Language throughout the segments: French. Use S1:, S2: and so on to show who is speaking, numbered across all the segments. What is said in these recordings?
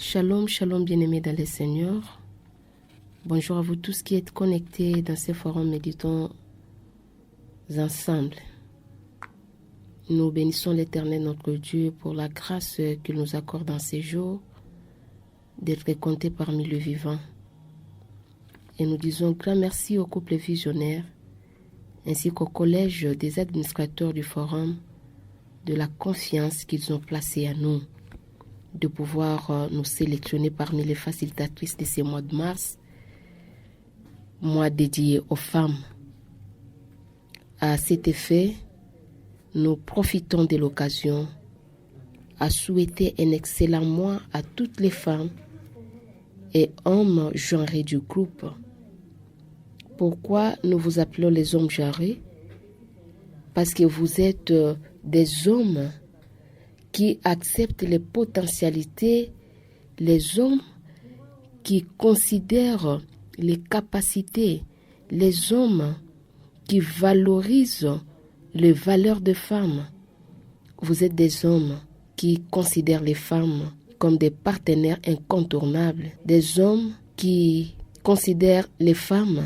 S1: Shalom, shalom bien-aimés dans le Seigneur. Bonjour à vous tous qui êtes connectés dans ces forums méditons ensemble. Nous bénissons l'Éternel notre Dieu pour la grâce qu'il nous accorde en ces jours d'être comptés parmi les vivants. Et nous disons grand merci au couple visionnaire ainsi qu'au collège des administrateurs du forum de la confiance qu'ils ont placée à nous, de pouvoir nous sélectionner parmi les facilitatrices de ces mois de mars, mois dédié aux femmes. À cet effet, nous profitons de l'occasion à souhaiter un excellent mois à toutes les femmes et hommes genrés du groupe. Pourquoi nous vous appelons les hommes genrés? Parce que vous êtes des hommes qui acceptent les potentialités, les hommes qui considèrent les capacités, les hommes qui valorisent les valeurs des femmes. Vous êtes des hommes qui considèrent les femmes comme des partenaires incontournables, des hommes qui considèrent les femmes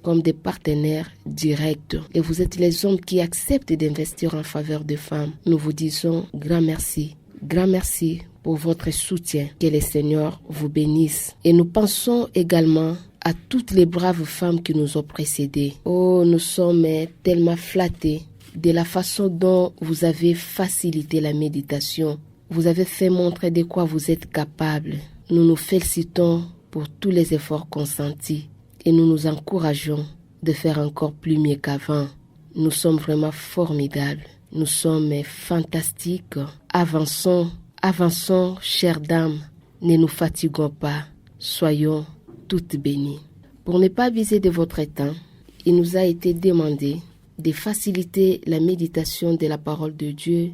S1: comme des partenaires directs. Et vous êtes les hommes qui acceptent d'investir en faveur des femmes. Nous vous disons grand merci. Grand merci pour votre soutien. Que le Seigneur vous bénisse. Et nous pensons également à toutes les braves femmes qui nous ont précédées. Oh, nous sommes tellement flattés de la façon dont vous avez facilité la méditation. Vous avez fait montrer de quoi vous êtes capables. Nous nous félicitons pour tous les efforts consentis. Et nous nous encourageons de faire encore plus mieux qu'avant. Nous sommes vraiment formidables. Nous sommes fantastiques. Avançons, avançons, chères dames. Ne nous fatiguons pas. Soyons toutes bénies. Pour ne pas abuser de votre temps, il nous a été demandé de faciliter la méditation de la parole de Dieu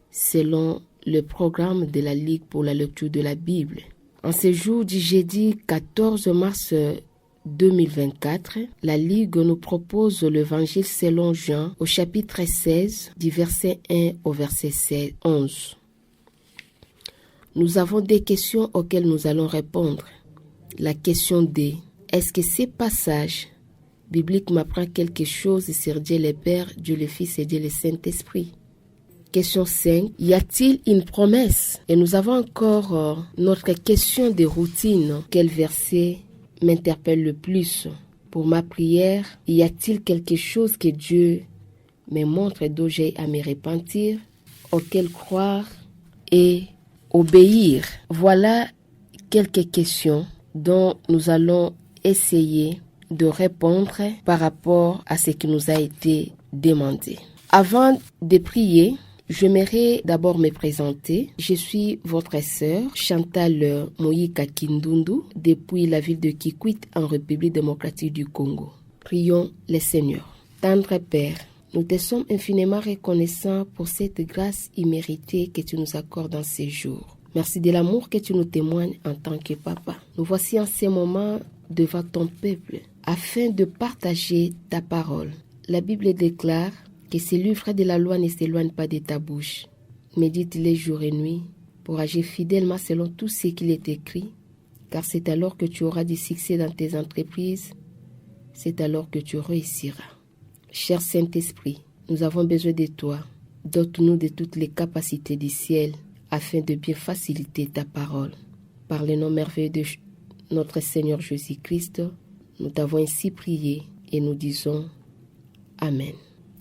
S1: selon le programme de la Ligue pour la lecture de la Bible. En ce jour du jeudi 14 mars 2024, la Ligue nous propose l'évangile selon Jean au chapitre 16, du verset 1 au verset 11. Nous avons des questions auxquelles nous allons répondre. La question D. Est-ce que ces passages bibliques m'apprennent quelque chose sur Dieu le Père, Dieu le Fils et Dieu le Saint-Esprit? Question 5. Y a-t-il une promesse? Et nous avons encore notre question de routine. Quel verset m'interpelle le plus? Pour ma prière, y a-t-il quelque chose que Dieu me montre dont j'ai à me repentir, auquel croire et obéir? Voilà quelques questions dont nous allons essayer de répondre par rapport à ce qui nous a été demandé. Avant de prier, j'aimerais d'abord me présenter. Je suis votre sœur, Chantal Moïka Kindundu, depuis la ville de Kikwit en République démocratique du Congo. Prions le Seigneur. Tendre Père, nous te sommes infiniment reconnaissants pour cette grâce imméritée que tu nous accordes dans ces jours. Merci de l'amour que tu nous témoignes en tant que papa. Nous voici en ce moment devant ton peuple afin de partager ta parole. La Bible déclare que ce livre de la loi ne s'éloigne pas de ta bouche. Médite-les jour et nuit pour agir fidèlement selon tout ce qu'il est écrit, car c'est alors que tu auras du succès dans tes entreprises, c'est alors que tu réussiras. Cher Saint-Esprit, nous avons besoin de toi. Dote-nous de toutes les capacités du ciel afin de bien faciliter ta parole. Par le nom merveilleux de notre Seigneur Jésus-Christ, nous t'avons ainsi prié et nous disons Amen.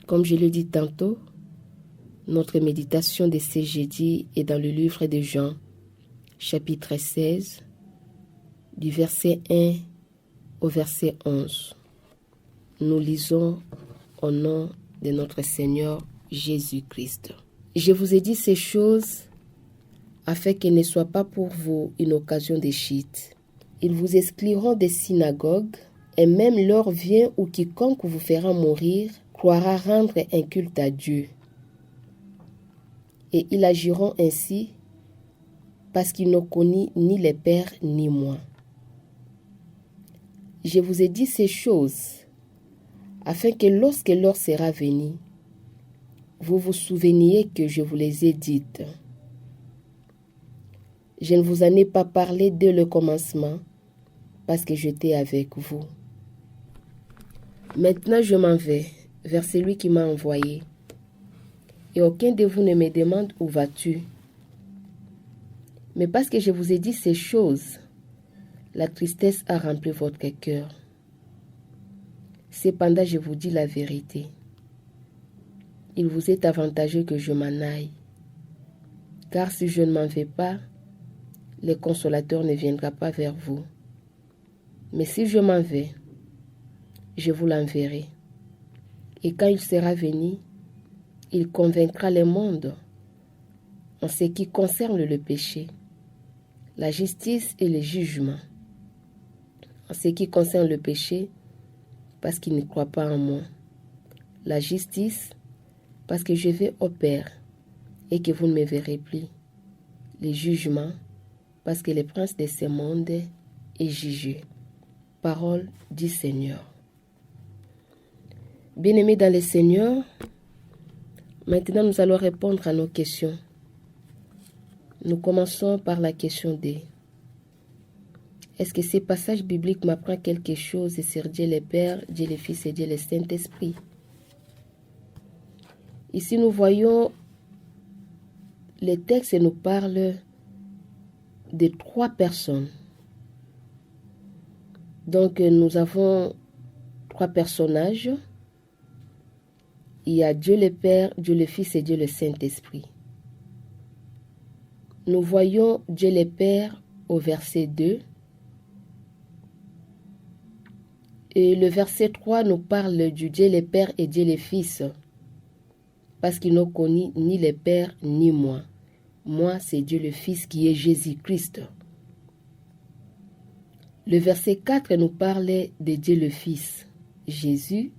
S1: Comme je l'ai dit tantôt, notre méditation de ce jeudi est dans le livre de Jean, chapitre 16, du verset 1 au verset 11. Nous lisons au nom de notre Seigneur Jésus-Christ. Je vous ai dit ces choses afin qu'elles ne soient pas pour vous une occasion de chute. Ils vous excluront des synagogues, et même l'heure vient où quiconque vous fera mourir croira rendre un culte à Dieu. Et ils agiront ainsi parce qu'ils n'ont connu ni les pères ni moi. Je vous ai dit ces choses afin que lorsque l'heure sera venue, vous vous souveniez que je vous les ai dites. Je ne vous en ai pas parlé dès le commencement parce que j'étais avec vous. Maintenant, je m'en vais vers celui qui m'a envoyé. Et aucun de vous ne me demande où vas-tu. Mais parce que je vous ai dit ces choses, la tristesse a rempli votre cœur. Cependant, je vous dis la vérité. Il vous est avantageux que je m'en aille. Car si je ne m'en vais pas, le consolateur ne viendra pas vers vous. Mais si je m'en vais, je vous l'enverrai. Et quand il sera venu, il convaincra le monde en ce qui concerne le péché, la justice et le jugement. En ce qui concerne le péché, parce qu'il ne croit pas en moi. La justice, parce que je vais au Père et que vous ne me verrez plus. Le jugement, parce que le prince de ce monde est jugé. Parole du Seigneur. Bien-aimés dans le Seigneur, maintenant nous allons répondre à nos questions. Nous commençons par la question D. Est-ce que ces passages bibliques m'apprennent quelque chose sur Dieu le Père, Dieu le Fils et Dieu le Saint-Esprit? Ici, nous voyons, le texte nous parle de 3 personnes. Donc, nous avons 3 personnages. Il y a Dieu le Père, Dieu le Fils et Dieu le Saint-Esprit. Nous voyons Dieu le Père au verset 2. Et le verset 3 nous parle du Dieu le Père et Dieu le Fils. Parce qu'ils n'ont connu ni le Père ni moi. Moi, c'est Dieu le Fils qui est Jésus-Christ. Le verset 4 nous parle de Dieu le Fils, Jésus,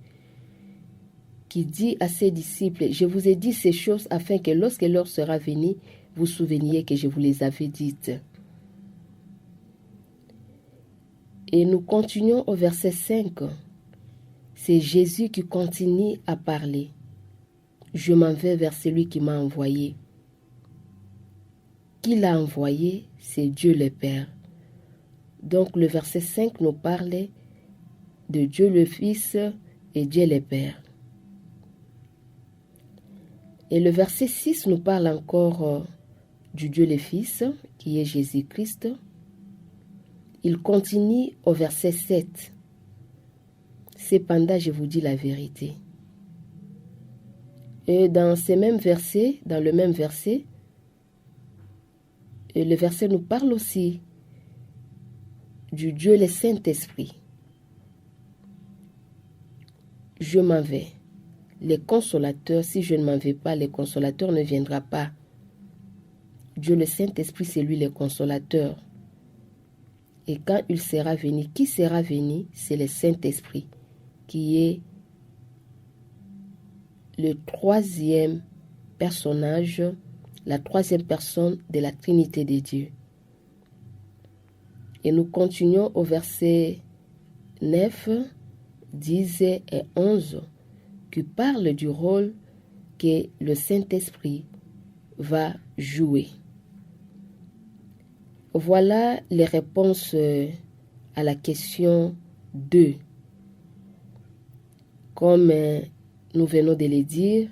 S1: qui dit à ses disciples, « Je vous ai dit ces choses afin que lorsque l'heure sera venue, vous souveniez que je vous les avais dites. » Et nous continuons au verset 5. C'est Jésus qui continue à parler. « Je m'en vais vers celui qui m'a envoyé. » Qui l'a envoyé, c'est Dieu le Père. Donc le verset 5 nous parle de Dieu le Fils et Dieu le Père. Et le verset 6 nous parle encore du Dieu le Fils, qui est Jésus-Christ. Il continue au verset 7. Cependant, je vous dis la vérité. Et dans le même verset, le verset nous parle aussi du Dieu le Saint-Esprit. Je m'en vais. Le consolateur, si je ne m'en vais pas, le consolateur ne viendra pas. Dieu le Saint-Esprit, c'est lui le consolateur. Et quand il sera venu, qui sera venu? C'est le Saint-Esprit, qui est le 3e personnage, la 3e personne de la Trinité de Dieu. Et nous continuons au verset 9, 10 et 11, qui parle du rôle que le Saint-Esprit va jouer. Voilà les réponses à la question 2. Comme nous venons de le dire,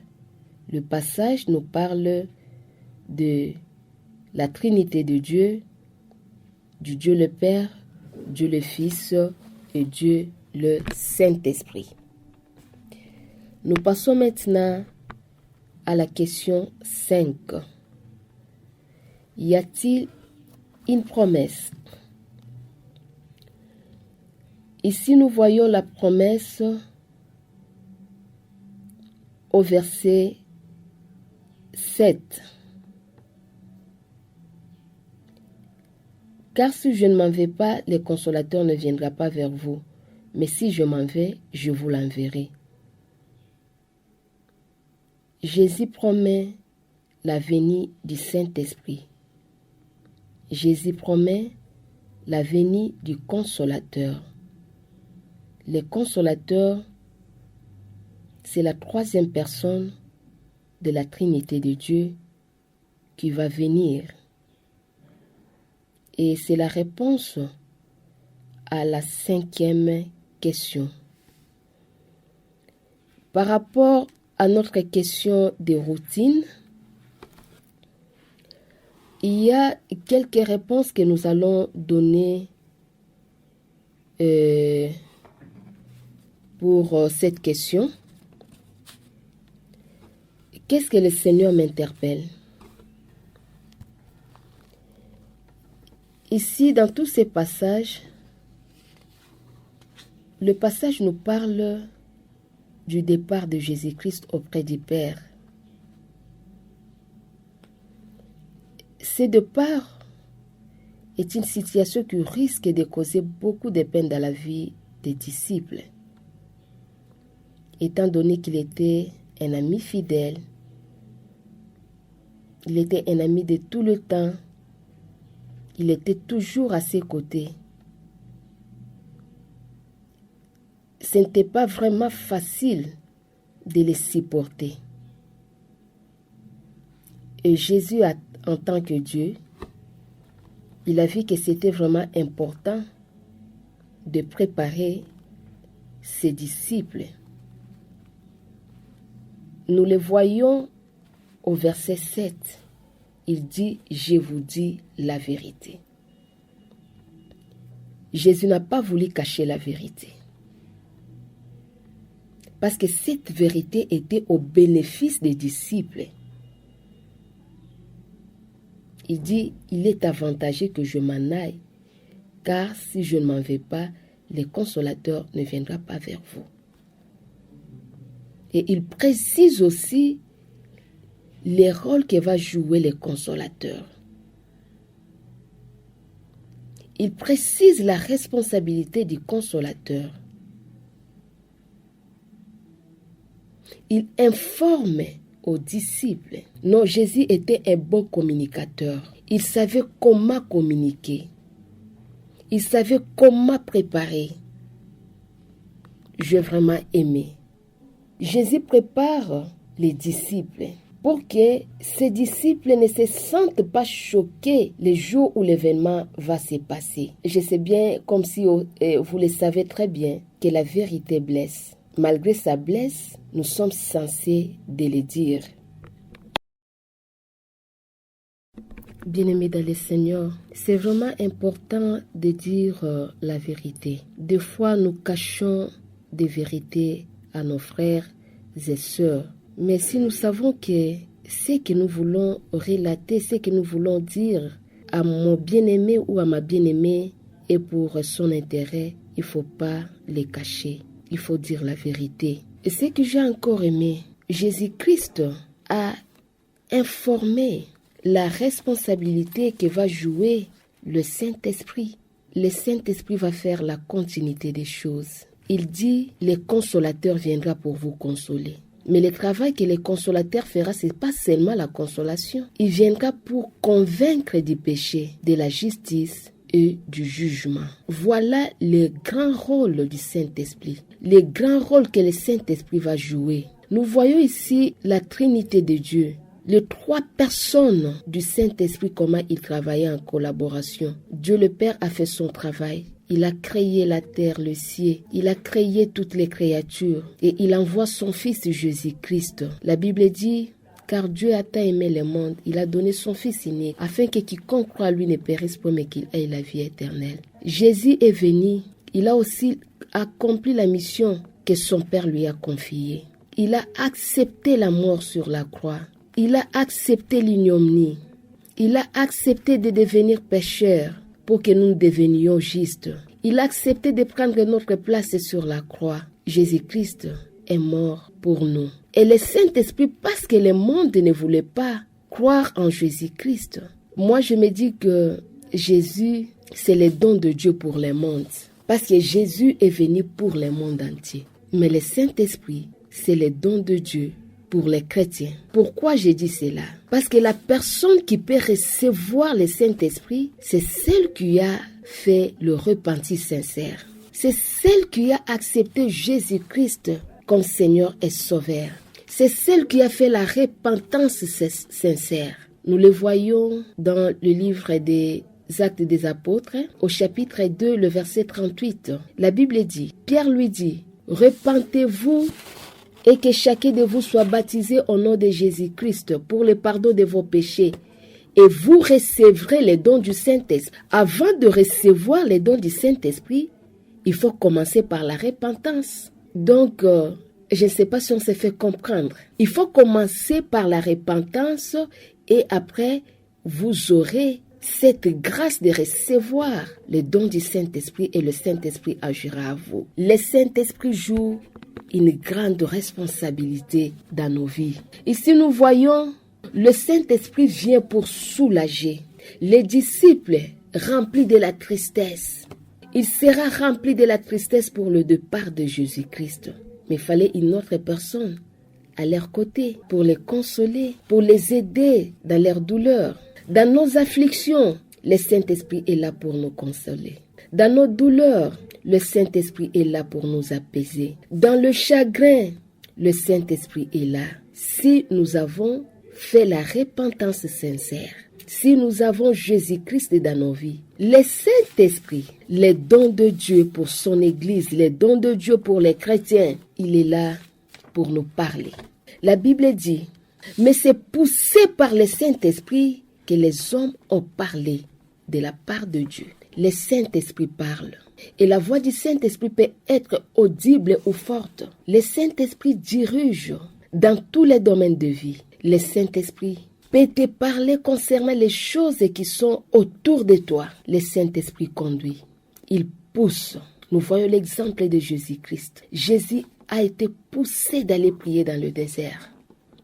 S1: le passage nous parle de la Trinité de Dieu, du Dieu le Père, Dieu le Fils et Dieu le Saint-Esprit. Nous passons maintenant à la question 5. Y a-t-il une promesse? Ici, nous voyons la promesse au verset 7. Car si je ne m'en vais pas, le consolateur ne viendra pas vers vous. Mais si je m'en vais, je vous l'enverrai. Jésus promet la venue du Saint-Esprit. Jésus promet la venue du consolateur. Le consolateur, c'est la 3e personne de la Trinité de Dieu qui va venir. Et c'est la réponse à la 5e question. Par rapport à notre question de routine, il y a quelques réponses que nous allons donner pour cette question. Qu'est-ce que le Seigneur m'interpelle? Ici, dans tous ces passages, le passage nous parle du départ de Jésus-Christ auprès du Père. Ce départ est une situation qui risque de causer beaucoup de peine dans la vie des disciples, étant donné qu'il était un ami fidèle, il était un ami de tout le temps, il était toujours à ses côtés. Ce n'était pas vraiment facile de les supporter. Et Jésus, en tant que Dieu, il a vu que c'était vraiment important de préparer ses disciples. Nous le voyons au verset 7. Il dit « Je vous dis la vérité ». Jésus n'a pas voulu cacher la vérité. Parce que cette vérité était au bénéfice des disciples. Il dit, il est avantageux que je m'en aille, car si je ne m'en vais pas, le consolateur ne viendra pas vers vous. Et il précise aussi les rôles que va jouer le consolateur. Il précise la responsabilité du consolateur. Il informe aux disciples. Non, Jésus était un bon communicateur. Il savait comment communiquer. Il savait comment préparer. J'ai vraiment aimé. Jésus prépare les disciples pour que ces disciples ne se sentent pas choqués le jour où l'événement va se passer. Je sais bien, comme si vous le savez très bien, que la vérité blesse. Malgré sa blesse, nous sommes censés de le dire. Bien-aimés dans le Seigneur, c'est vraiment important de dire la vérité. Des fois, nous cachons des vérités à nos frères et sœurs. Mais si nous savons que ce que nous voulons relater, ce que nous voulons dire à mon bien-aimé ou à ma bien-aimée est pour son intérêt, il ne faut pas les cacher. Il faut dire la vérité. Et ce que j'ai encore aimé, Jésus-Christ a informé la responsabilité que va jouer le Saint-Esprit. Le Saint-Esprit va faire la continuité des choses. Il dit, le consolateur viendra pour vous consoler. Mais le travail que le consolateur fera, ce n'est pas seulement la consolation. Il viendra pour convaincre du péché, de la justice et du jugement. Voilà le grand rôle du Saint-Esprit. Le grand rôle que le Saint-Esprit va jouer. Nous voyons ici la Trinité de Dieu. Les 3 personnes du Saint-Esprit, comment ils travaillaient en collaboration. Dieu le Père a fait son travail. Il a créé la terre, le ciel. Il a créé toutes les créatures. Et il envoie son Fils Jésus-Christ. La Bible dit, car Dieu a tant aimé le monde, il a donné son Fils unique, afin que quiconque croit à lui ne périsse pas, mais qu'il ait la vie éternelle. Jésus est venu. Il a aussi accompli la mission que son Père lui a confiée. Il a accepté la mort sur la croix. Il a accepté l'ignominie. Il a accepté de devenir pécheur pour que nous devenions justes. Il a accepté de prendre notre place sur la croix. Jésus-Christ est mort pour nous. Et le Saint-Esprit, parce que le monde ne voulait pas croire en Jésus-Christ. Moi, je me dis que Jésus, c'est le don de Dieu pour le monde. Parce que Jésus est venu pour le monde entier. Mais le Saint-Esprit, c'est le don de Dieu pour les chrétiens. Pourquoi j'ai dit cela? Parce que la personne qui peut recevoir le Saint-Esprit, c'est celle qui a fait le repentir sincère. C'est celle qui a accepté Jésus-Christ comme Seigneur et Sauveur. C'est celle qui a fait la repentance sincère. Nous le voyons dans le livre de Actes des Apôtres, au chapitre 2, le verset 38, la Bible dit, Pierre lui dit, « Repentez-vous et que chacun de vous soit baptisé au nom de Jésus-Christ pour le pardon de vos péchés. Et vous recevrez les dons du Saint-Esprit. » Avant de recevoir les dons du Saint-Esprit, il faut commencer par la repentance. Donc, je ne sais pas si on s'est fait comprendre. Il faut commencer par la repentance et après, vous aurez cette grâce de recevoir les dons du Saint-Esprit et le Saint-Esprit agira à vous. Le Saint-Esprit joue une grande responsabilité dans nos vies. Ici, nous voyons, le Saint-Esprit vient pour soulager. Les disciples remplis de la tristesse. Il sera rempli de la tristesse pour le départ de Jésus-Christ. Mais il fallait une autre personne à leur côté pour les consoler, pour les aider dans leur douleur. Dans nos afflictions, le Saint-Esprit est là pour nous consoler. Dans nos douleurs, le Saint-Esprit est là pour nous apaiser. Dans le chagrin, le Saint-Esprit est là. Si nous avons fait la repentance sincère, si nous avons Jésus-Christ dans nos vies, le Saint-Esprit, les dons de Dieu pour son Église, les dons de Dieu pour les chrétiens, il est là pour nous parler. La Bible dit, mais c'est poussé par le Saint-Esprit que les hommes ont parlé de la part de Dieu. Le Saint-Esprit parle. Et la voix du Saint-Esprit peut être audible ou forte. Le Saint-Esprit dirige dans tous les domaines de vie. Le Saint-Esprit peut te parler concernant les choses qui sont autour de toi. Le Saint-Esprit conduit. Il pousse. Nous voyons l'exemple de Jésus-Christ. Jésus a été poussé d'aller prier dans le désert.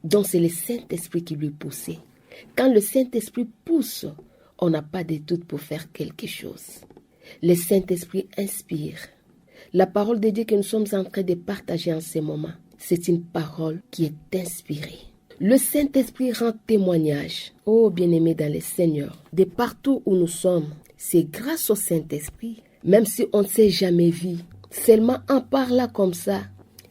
S1: Donc c'est le Saint-Esprit qui lui poussait. Quand le Saint-Esprit pousse, on n'a pas de doute pour faire quelque chose. Le Saint-Esprit inspire. La parole de Dieu que nous sommes en train de partager en ce moment, c'est une parole qui est inspirée. Le Saint-Esprit rend témoignage, oh bien-aimés dans le Seigneur, de partout où nous sommes. C'est grâce au Saint-Esprit, même si on ne s'est jamais vu, seulement en parlant comme ça,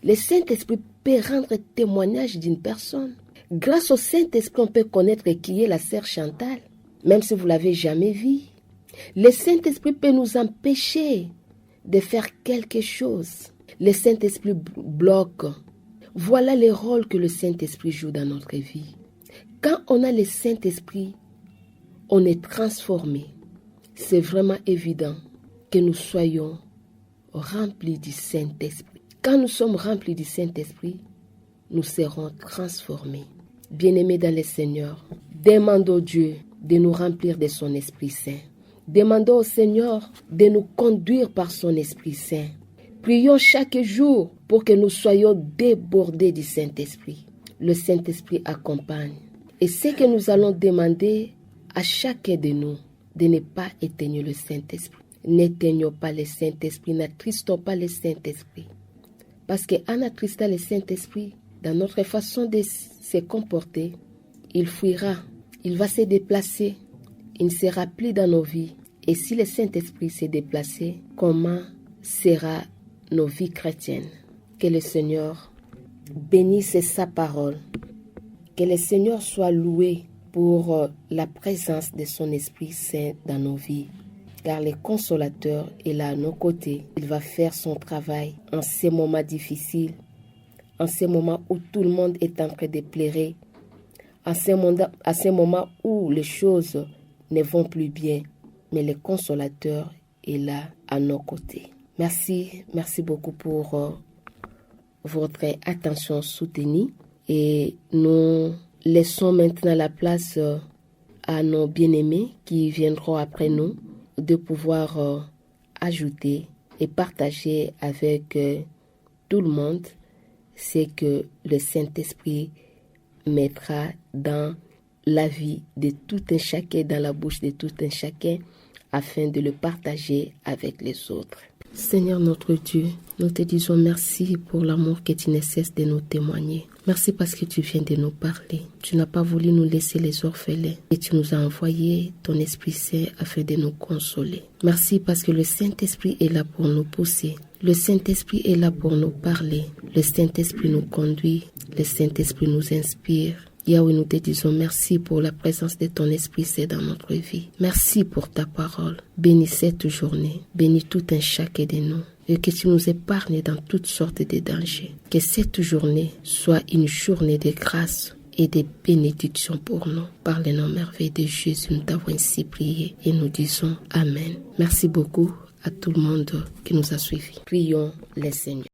S1: le Saint-Esprit peut rendre témoignage d'une personne. Grâce au Saint-Esprit, on peut connaître qui est la sœur Chantal, même si vous ne l'avez jamais vue. Le Saint-Esprit peut nous empêcher de faire quelque chose. Le Saint-Esprit bloque. Voilà le rôle que le Saint-Esprit joue dans notre vie. Quand on a le Saint-Esprit, on est transformé. C'est vraiment évident que nous soyons remplis du Saint-Esprit. Quand nous sommes remplis du Saint-Esprit, nous serons transformés. Bien-aimés dans le Seigneur, demandons au Dieu de nous remplir de son Esprit Saint. Demandons au Seigneur de nous conduire par son Esprit Saint. Prions chaque jour pour que nous soyons débordés du Saint-Esprit. Le Saint-Esprit accompagne. Et ce que nous allons demander à chacun de nous, de ne pas éteindre le Saint-Esprit. N'éteignons pas le Saint-Esprit, n'attristons pas le Saint-Esprit. Parce qu'en attristant le Saint-Esprit, dans notre façon de se comporter, il fuira, il va se déplacer, il ne sera plus dans nos vies. Et si le Saint-Esprit s'est déplacé, comment sera nos vies chrétiennes? Que le Seigneur bénisse sa parole. Que le Seigneur soit loué pour la présence de son Esprit Saint dans nos vies. Car le Consolateur est là à nos côtés. Il va faire son travail en ces moments difficiles, en ces moments où tout le monde est en train de pleurer, à ces moments où les choses ne vont plus bien. Mais le Consolateur est là à nos côtés. Merci beaucoup pour votre attention soutenue. Et nous laissons maintenant la place à nos bien-aimés qui viendront après nous de pouvoir ajouter et partager avec tout le monde ce que le Saint-Esprit mettra dans la vie de tout un chacun, dans la bouche de tout un chacun, afin de le partager avec les autres. Seigneur notre Dieu, nous te disons merci pour l'amour que tu ne cesses de nous témoigner. Merci parce que tu viens de nous parler. Tu n'as pas voulu nous laisser les orphelins et tu nous as envoyé ton Esprit Saint afin de nous consoler. Merci parce que le Saint-Esprit est là pour nous pousser. Le Saint-Esprit est là pour nous parler. Le Saint-Esprit nous conduit. Le Saint-Esprit nous inspire. Yahweh, nous te disons merci pour la présence de ton Esprit Saint dans notre vie. Merci pour ta parole. Bénis cette journée. Bénis tout un chacun de nous. Et que tu nous épargnes dans toutes sortes de dangers. Que cette journée soit une journée de grâce et de bénédiction pour nous. Par le nom merveilleux de Jésus, nous t'avons ainsi prié et nous disons Amen. Merci beaucoup à tout le monde qui nous a suivis. Prions le Seigneur.